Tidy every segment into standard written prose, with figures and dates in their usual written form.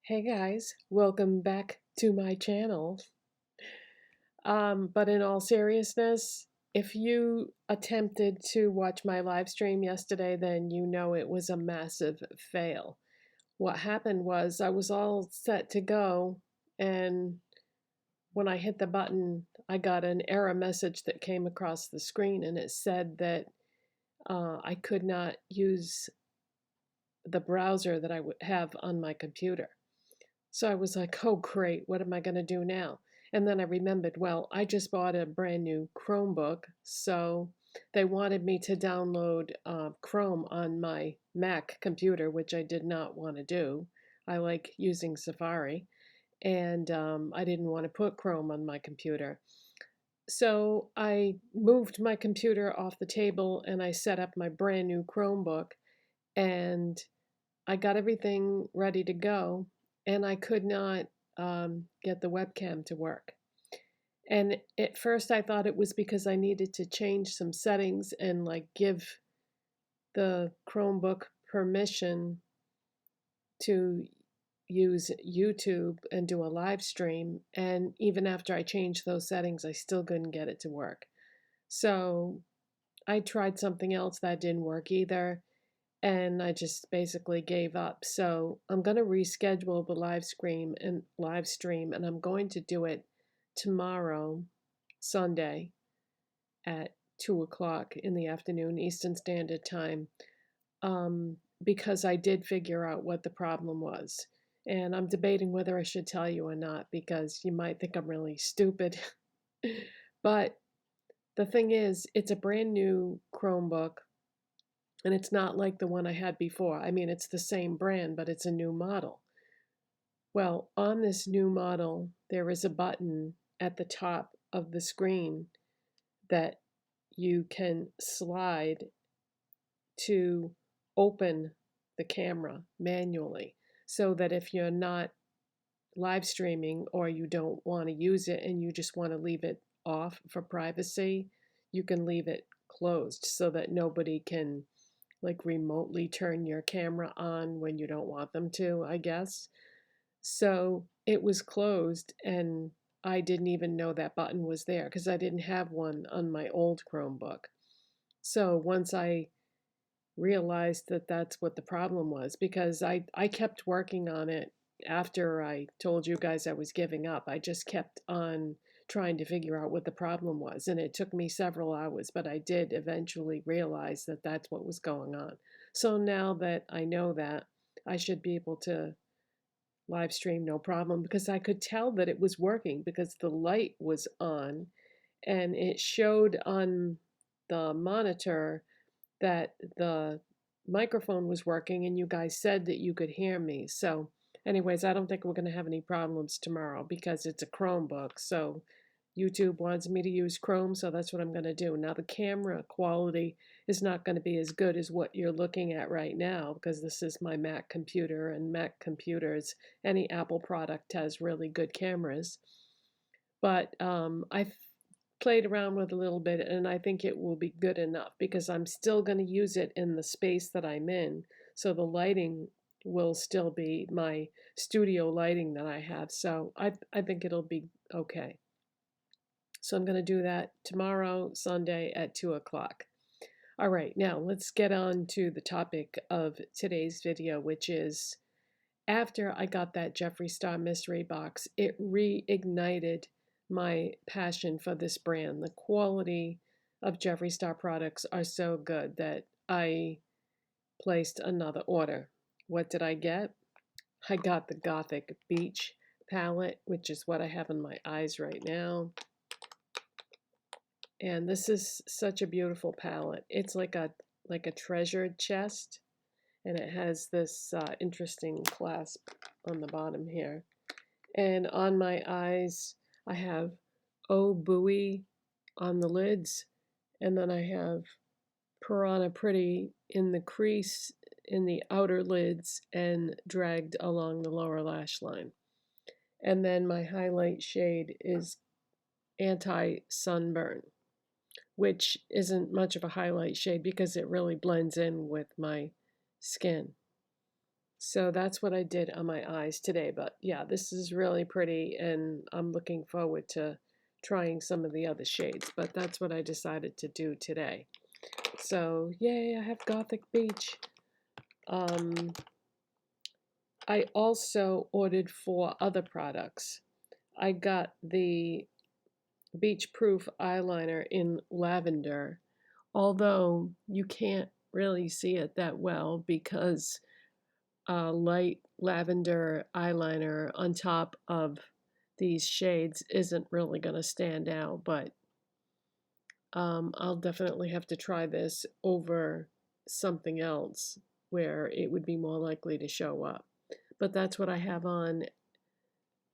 Hey guys, welcome back to my channel. But in all seriousness, if you attempted to watch my live stream yesterday, then you know it was a massive fail. What happened was I was all set to go, and when I hit the button, I got an error message that came across the screen, and it said that I could not use the browser that I would have on my computer. So I was like, oh, great, what am I going to do now? And then I remembered, well, I just bought a brand new Chromebook. So they wanted me to download Chrome on my Mac computer, which I did not want to do. I like using Safari, and I didn't want to put Chrome on my computer. So I moved my computer off the table and I set up my brand new Chromebook, and I got everything ready to go, and I could not get the webcam to work. And at first, I thought it was because I needed to change some settings and like give the Chromebook permission to use YouTube and do a live stream. And even after I changed those settings, I still couldn't get it to work. So I tried something else that didn't work either, and I just basically gave up. So I'm going to reschedule the live stream, and I'm going to do it tomorrow, Sunday, at 2 o'clock in the afternoon Eastern Standard Time, because I did figure out what the problem was. And I'm debating whether I should tell you or not, because you might think I'm really stupid. But the thing is, it's a brand new Chromebook, and it's not like the one I had before. I mean, it's the same brand, but it's a new model. Well, on this new model, there is a button at the top of the screen that you can slide to open the camera manually, so that if you're not live streaming or you don't want to use it and you just want to leave it off for privacy, you can leave it closed so that nobody can like remotely turn your camera on when you don't want them to, I guess. So it was closed, and I didn't even know that button was there because I didn't have one on my old Chromebook. So once I realized that that's what the problem was, because I kept working on it after I told you guys I was giving up. I just kept on trying to figure out what the problem was, and it took me several hours, but I did eventually realize that that's what was going on. So now that I know that, I should be able to live stream no problem, because I could tell that it was working because the light was on and it showed on the monitor that the microphone was working, and you guys said that you could hear me. So anyways, I don't think we're going to have any problems tomorrow because it's a Chromebook. So YouTube wants me to use Chrome, so that's what I'm going to do. Now the camera quality is not going to be as good as what you're looking at right now, because this is my Mac computer, and Mac computers, any Apple product has really good cameras. But I've played around with a little bit, and I think it will be good enough because I'm still going to use it in the space that I'm in. So the lighting will still be my studio lighting that I have. So I think it'll be okay. So I'm going to do that tomorrow, Sunday at 2 o'clock. All right, now let's get on to the topic of today's video, which is after I got that Jeffree Star mystery box, it reignited my passion for this brand. The quality of Jeffree Star products are so good that I placed another order. What did I get? I got the Gothic Beach palette, which is what I have in my eyes right now. And this is such a beautiful palette. It's like a treasured chest, and it has this interesting clasp on the bottom here. And on my eyes, I have Oh Buoy on the lids, and then I have Piranha Pretty in the crease in the outer lids and dragged along the lower lash line. And then my highlight shade is anti-sunburn, which isn't much of a highlight shade because it really blends in with my skin. So that's what I did on my eyes today. But yeah, this is really pretty, and I'm looking forward to trying some of the other shades. But that's what I decided to do today. So yay, I have Gothic Beach. Um, I also ordered 4 other products. I got the Beachproof eyeliner in Lavender, although you can't really see it that well because light lavender eyeliner on top of these shades isn't really going to stand out, but I'll definitely have to try this over something else where it would be more likely to show up. But that's what I have on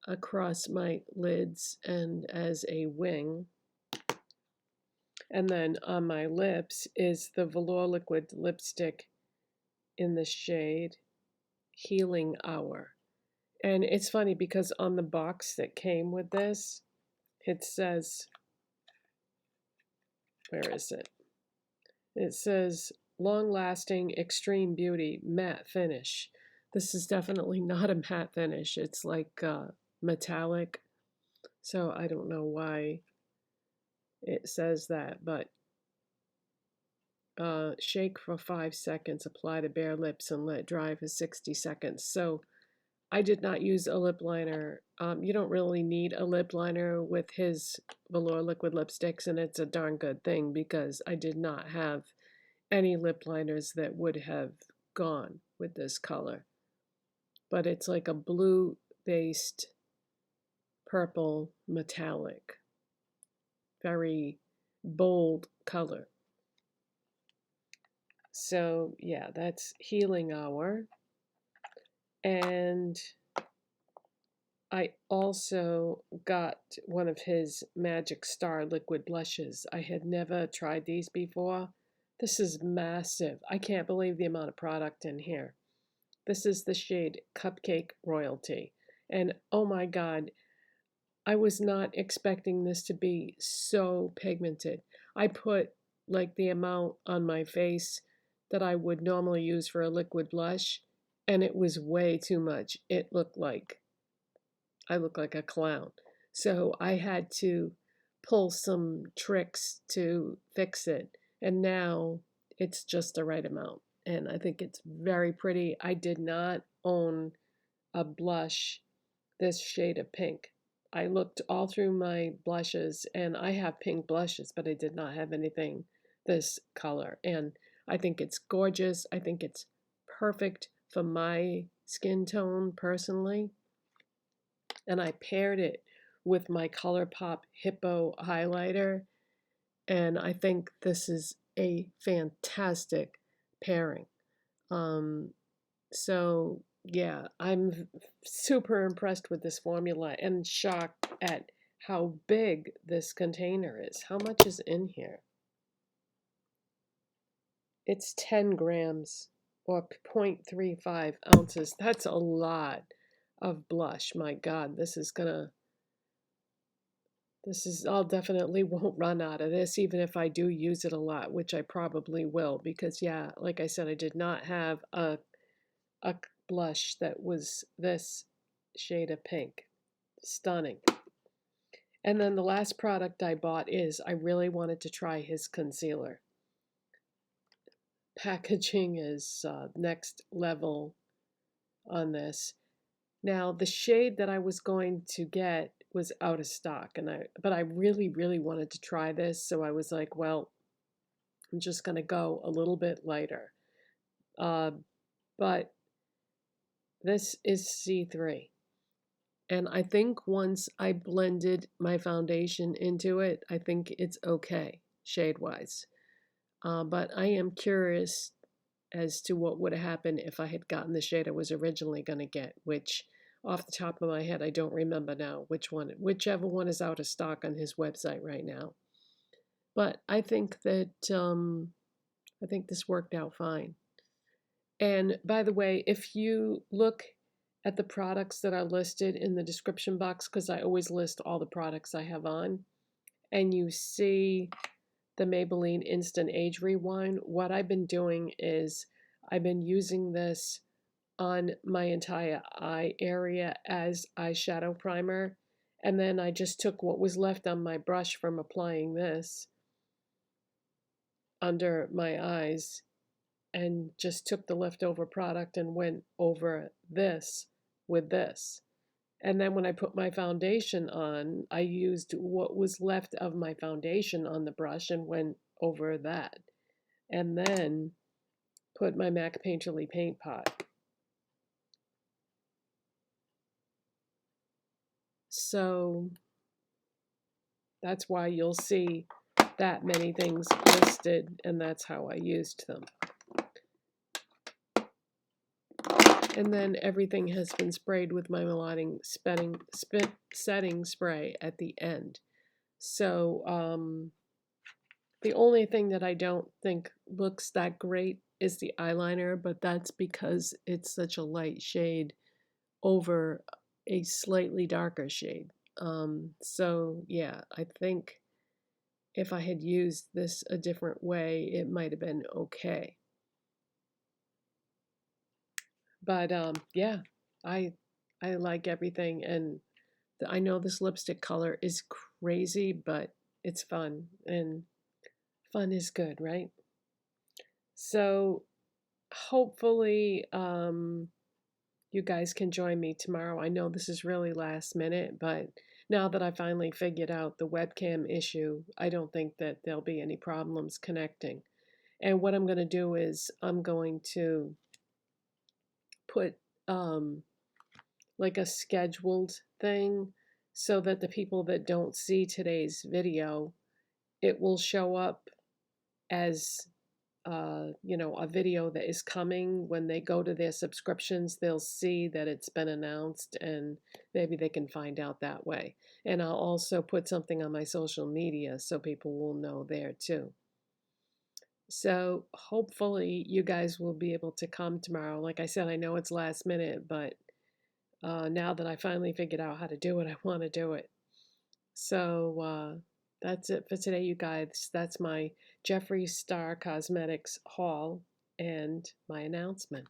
across my lids and as a wing. And then on my lips is the Velour liquid lipstick in the shade Healing Hour. And it's funny because on the box that came with this, it says, where is it? It says long lasting extreme beauty matte finish. This is definitely not a matte finish. It's like metallic. So I don't know why it says that, but shake for 5 seconds, apply to bare lips, and let dry for 60 seconds. So I did not use a lip liner. You don't really need a lip liner with his Velour liquid lipsticks, and it's a darn good thing because I did not have any lip liners that would have gone with this color. But it's like a blue-based purple metallic, very bold color. So yeah, that's Healing Hour. And I also got one of his Magic Star liquid blushes. I had never tried these before. This is massive. I can't believe the amount of product in here. This is the shade Cupcake Royalty. And oh my God, I was not expecting this to be so pigmented. I put like the amount on my face that I would normally use for a liquid blush, and it was way too much. It looked like I look like a clown. So I had to pull some tricks to fix it. And now it's just the right amount. And I think it's very pretty. I did not own a blush this shade of pink. I looked all through my blushes and I have pink blushes, but I did not have anything this color. And I think it's gorgeous. I think it's perfect for my skin tone personally. And I paired it with my ColourPop Hippo highlighter, and I think this is a fantastic pairing. Um, so yeah, I'm super impressed with this formula and shocked at how big this container is. How much is in here? It's 10 grams or 0.35 ounces. That's a lot of blush. My God, I'll definitely won't run out of this, even if I do use it a lot, which I probably will, because yeah, like I said, I did not have a blush that was this shade of pink. Stunning. And then the last product I bought is I really wanted to try his concealer. Packaging is next level on this. Now, the shade that I was going to get was out of stock, but I really wanted to try this, so I was like, well, I'm just going to go a little bit lighter. But this is C3. And I think once I blended my foundation into it, I think it's okay shade-wise. But I am curious as to what would have happened if I had gotten the shade I was originally going to get, which off the top of my head, I don't remember now whichever one is out of stock on his website right now. But I think that I think this worked out fine. And by the way, if you look at the products that are listed in the description box, because I always list all the products I have on, and you see the Maybelline Instant Age Rewind, what I've been doing is I've been using this on my entire eye area as eyeshadow primer. And then I just took what was left on my brush from applying this under my eyes and just took the leftover product and went over this with this. And then when I put my foundation on, I used what was left of my foundation on the brush and went over that. And then put my MAC Painterly paint pot. So that's why you'll see that many things listed, and that's how I used them. And then everything has been sprayed with my Milani setting spray at the end. So the only thing that I don't think looks that great is the eyeliner, but that's because it's such a light shade over a slightly darker shade. So yeah, I think if I had used this a different way, it might have been okay. But yeah, I like everything, and I know this lipstick color is crazy, but it's fun, and fun is good, right? So hopefully you guys can join me tomorrow. I know this is really last minute, but now that I finally figured out the webcam issue, I don't think that there'll be any problems connecting. And what I'm going to do is I'm going to put like a scheduled thing so that the people that don't see today's video, it will show up as you know, a video that is coming. When they go to their subscriptions, they'll see that it's been announced, and maybe they can find out that way. And I'll also put something on my social media so people will know there too. So hopefully you guys will be able to come tomorrow. Like I said, I know it's last minute, but now that I finally figured out how to do it, I want to do it. So that's it for today, you guys. That's my Jeffree Star Cosmetics haul and my announcement.